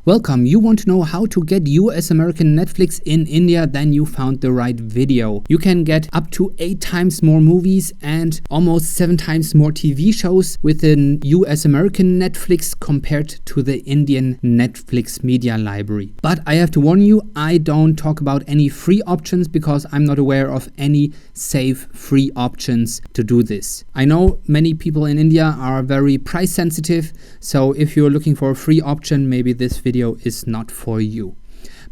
Welcome. You want to know how to get US American Netflix in India? Then you found the right video. You can get up to 8 times more movies and almost 7 times more TV shows with an US American Netflix compared to the Indian Netflix media library. But I have to warn you, I don't talk about any free options because I'm not aware of any safe free options to do this. I know many people in India are very price sensitive, so if you're looking for a free option, maybe this video is not for you.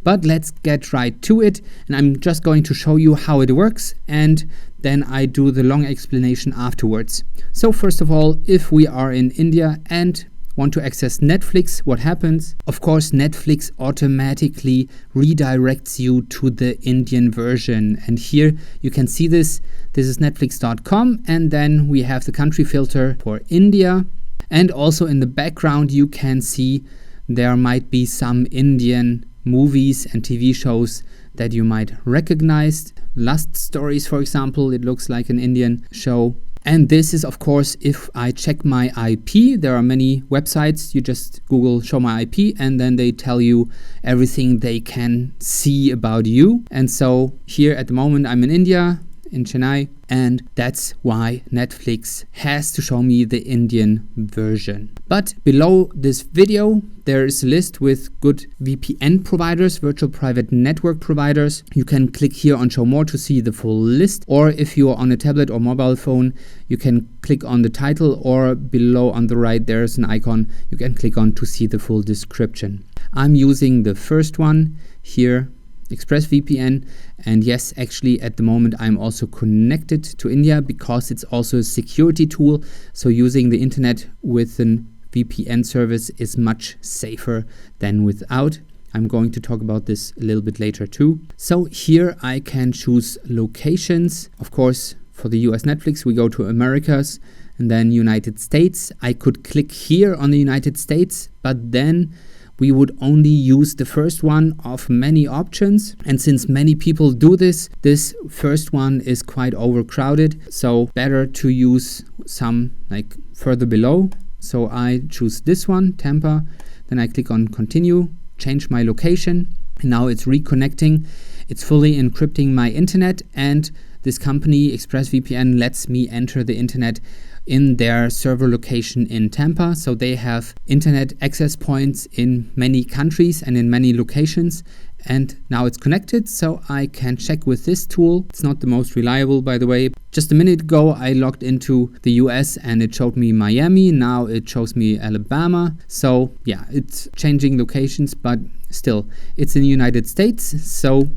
But let's get right to it, and I'm just going to show you how it works, and then I do the long explanation afterwards. So first of all, if we are in India and want to access Netflix, what happens? Of course, Netflix automatically redirects you to the Indian version. And here you can see this. This is netflix.com, and then we have the country filter for India. And also in the background, you can see there might be some Indian movies and TV shows that you might recognize. Lust Stories, for example, it looks like an Indian show. And this is, of course, if I check my IP. There are many websites. You just Google show my IP and then they tell you everything they can see about you. And so here at the moment I'm in India, in Chennai, and that's why Netflix has to show me the Indian version. But below this video there is a list with good VPN providers, virtual private network providers. You can click here on show more to see the full list, or if you are on a tablet or mobile phone you can click on the title, or below on the right there's an icon you can click on to see the full description. I'm using the first one here, ExpressVPN, and yes, actually at the moment I'm also connected to India because it's also a security tool, so using the internet with an VPN service is much safer than without. I'm going to talk about this a little bit later too. So here I can choose locations. Of course, for the US Netflix we go to Americas and then United States. I could click here on the United States, but then we would only use the first one of many options. And since many people do this, this first one is quite overcrowded. So better to use some like further below. So I choose this one, Tampa. Then I click on continue, change my location. And now it's reconnecting. It's fully encrypting my internet, and this company, ExpressVPN, lets me enter the internet in their server location in Tampa. So they have internet access points in many countries and in many locations. And now it's connected, so I can check with this tool. It's not the most reliable, by the way. Just a minute ago, I logged into the US and it showed me Miami. Now it shows me Alabama. So yeah, it's changing locations, but still, it's in the United States. So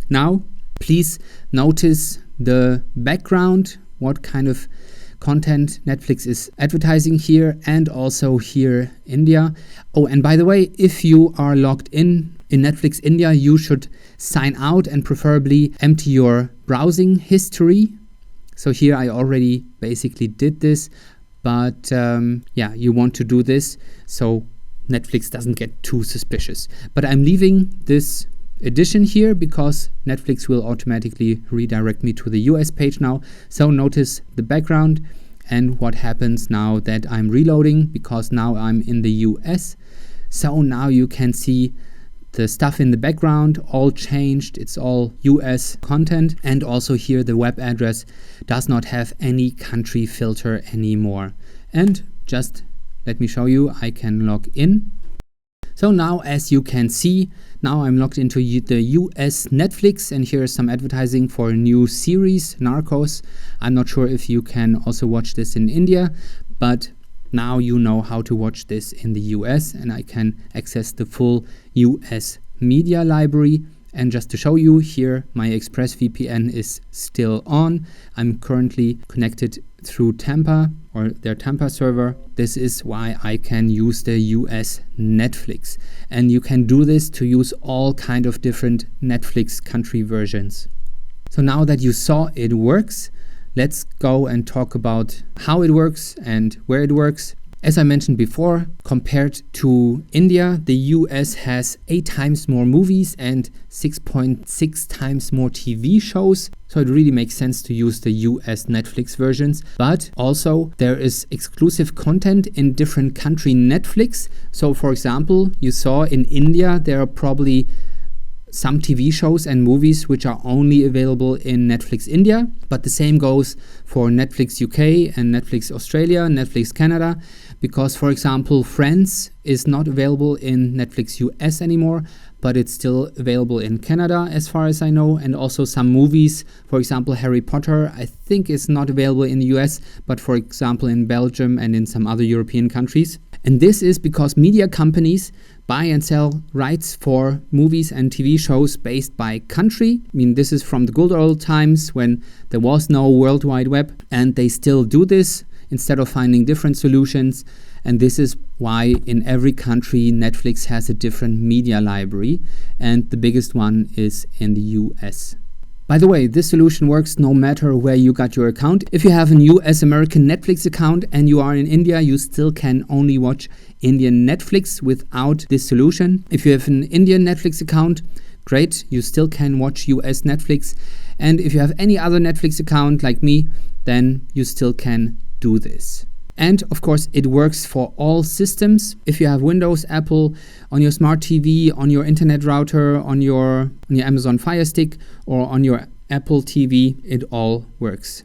now, please notice the background, what kind of content Netflix is advertising here, and also here India. Oh, and by the way, if you are logged in Netflix India, you should sign out and preferably empty your browsing history. So here I already basically did this, but yeah, you want to do this so Netflix doesn't get too suspicious. But I'm leaving this edition here because Netflix will automatically redirect me to the US page now. So notice the background and what happens now that I'm reloading, because now I'm in the US. So now you can see the stuff in the background all changed. It's all US content, and also here the web address does not have any country filter anymore. And just let me show you, I can log in. So now, as you can see, now I'm logged into the US Netflix, and here is some advertising for a new series, Narcos. I'm not sure if you can also watch this in India, but now you know how to watch this in the US, and I can access the full US media library. And just to show you here, my ExpressVPN is still on. I'm currently connected through Tampa, or their Tampa server. This is why I can use the US Netflix. And you can do this to use all kind of different Netflix country versions. So now that you saw it works, let's go and talk about how it works and where it works. As I mentioned before, compared to India, the US has 8 times more movies and 6.6 times more TV shows. So it really makes sense to use the US Netflix versions. But also there is exclusive content in different country Netflix. So for example, you saw in India there are probably some TV shows and movies which are only available in Netflix India, but the same goes for Netflix UK and Netflix Australia, Netflix Canada, because for example Friends is not available in Netflix US anymore, but it's still available in Canada as far as I know, and also some movies, for example Harry Potter, I think is not available in the US, but for example in Belgium and in some other European countries. And this is because media companies buy and sell rights for movies and TV shows based by country. I mean, this is from the good old times when there was no World Wide Web, and they still do this instead of finding different solutions. And this is why in every country Netflix has a different media library, and the biggest one is in the US. By the way, this solution works no matter where you got your account. If you have a US American Netflix account and you are in India, you still can only watch Indian Netflix without this solution. If you have an Indian Netflix account, great, you still can watch US Netflix. And if you have any other Netflix account like me, then you still can do this. And of course, it works for all systems. If you have Windows, Apple, on your smart TV, on your internet router, on your Amazon Fire Stick, or on your Apple TV, it all works.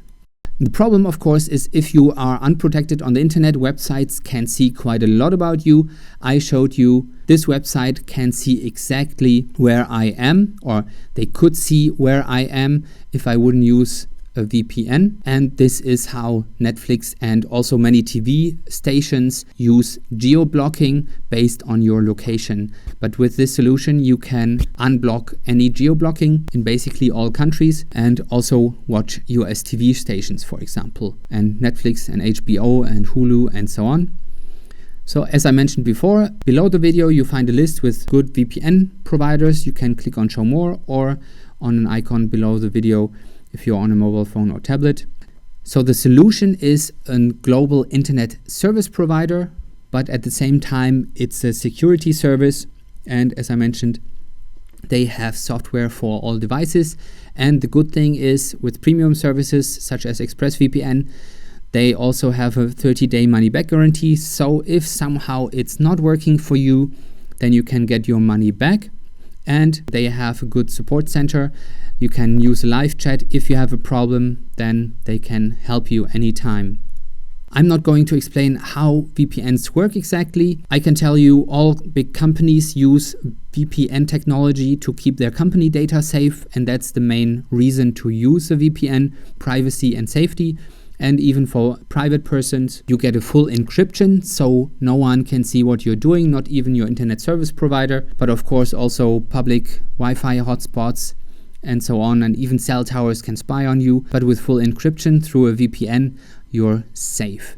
The problem, of course, is if you are unprotected on the internet, websites can see quite a lot about you. I showed you this website can see exactly where I am, or they could see where I am if I wouldn't use a VPN. And this is how Netflix and also many TV stations use geo-blocking based on your location. But with this solution, you can unblock any geo-blocking in basically all countries and also watch US TV stations, for example, and Netflix and HBO and Hulu and so on. So as I mentioned before, below the video you find a list with good VPN providers. You can click on show more or on an icon below the video if you're on a mobile phone or tablet. So the solution is a global internet service provider, but at the same time it's a security service. And as I mentioned, they have software for all devices. And the good thing is with premium services such as ExpressVPN, they also have a 30-day money-back guarantee. So if somehow it's not working for you, then you can get your money back. And they have a good support center. You can use a live chat. If you have a problem, then they can help you anytime. I'm not going to explain how VPNs work exactly. I can tell you all big companies use VPN technology to keep their company data safe, and that's the main reason to use a VPN, privacy and safety. And even for private persons, you get a full encryption, so no one can see what you're doing, not even your internet service provider, but of course also public Wi-Fi hotspots and so on, and even cell towers can spy on you. But with full encryption through a VPN, you're safe.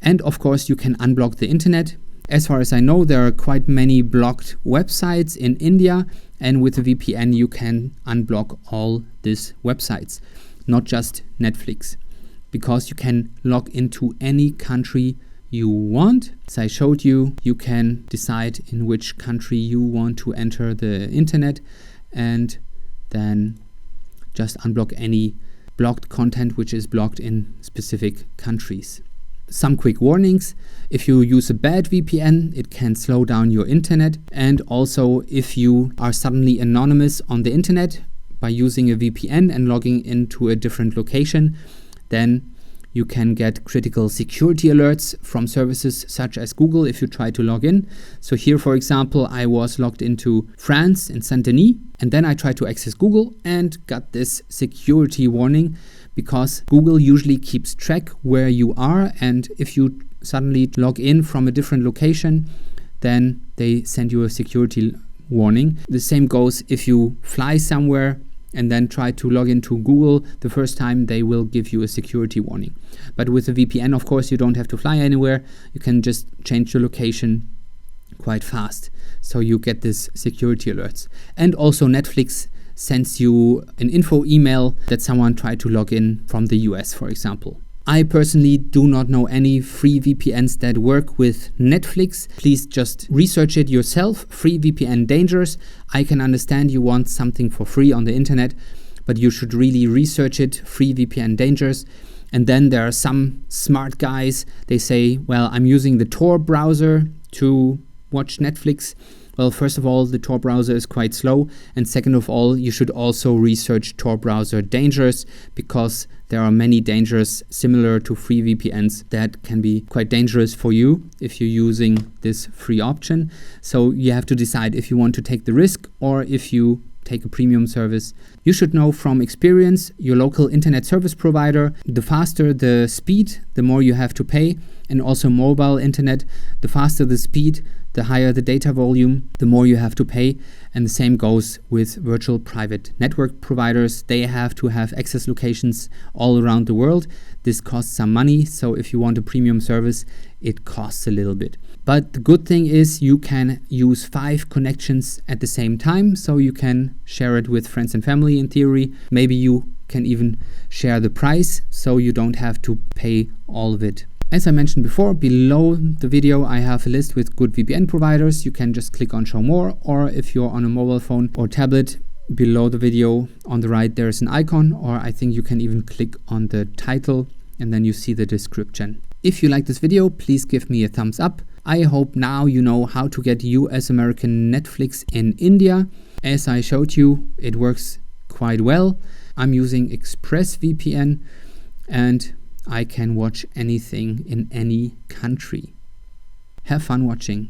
And of course, you can unblock the internet. As far as I know, there are quite many blocked websites in India, and with a VPN, you can unblock all these websites, not just Netflix, because you can log into any country you want. As I showed you, you can decide in which country you want to enter the internet and then just unblock any blocked content which is blocked in specific countries. Some quick warnings: if you use a bad VPN, it can slow down your internet, and also if you are suddenly anonymous on the internet by using a VPN and logging into a different location, then you can get critical security alerts from services such as Google if you try to log in. So here, for example, I was logged into France in Saint-Denis, and then I tried to access Google and got this security warning because Google usually keeps track where you are, and if you suddenly log in from a different location, then they send you a security warning. The same goes if you fly somewhere and then try to log into Google the first time, they will give you a security warning. But with a VPN, of course, you don't have to fly anywhere. You can just change your location quite fast. So you get this security alerts. And also Netflix sends you an info email that someone tried to log in from the US, for example. I personally do not know any free VPNs that work with Netflix. Please just research it yourself. Free VPN dangerous. I can understand you want something for free on the internet, but you should really research it. Free VPN dangerous. And then there are some smart guys. They say, well, I'm using the Tor browser to watch Netflix. Well, first of all, the Tor browser is quite slow. And second of all, you should also research Tor browser dangerous, because there are many dangers similar to free VPNs that can be quite dangerous for you if you're using this free option. So you have to decide if you want to take the risk or if you take a premium service. You should know from experience your local internet service provider. The faster the speed, the more you have to pay. And also mobile internet, the faster the speed, the higher the data volume, the more you have to pay. And the same goes with virtual private network providers. They have to have access locations all around the world. This costs some money, so if you want a premium service, it costs a little bit. But the good thing is you can use 5 connections at the same time, so you can share it with friends and family in theory. Maybe you can even share the price, so you don't have to pay all of it. As I mentioned before, below the video I have a list with good VPN providers. You can just click on show more, or if you're on a mobile phone or tablet, below the video on the right there is an icon, or I think you can even click on the title and then you see the description. If you like this video, please give me a thumbs up. I hope now you know how to get US American Netflix in India. As I showed you, it works quite well. I'm using ExpressVPN and I can watch anything in any country. Have fun watching.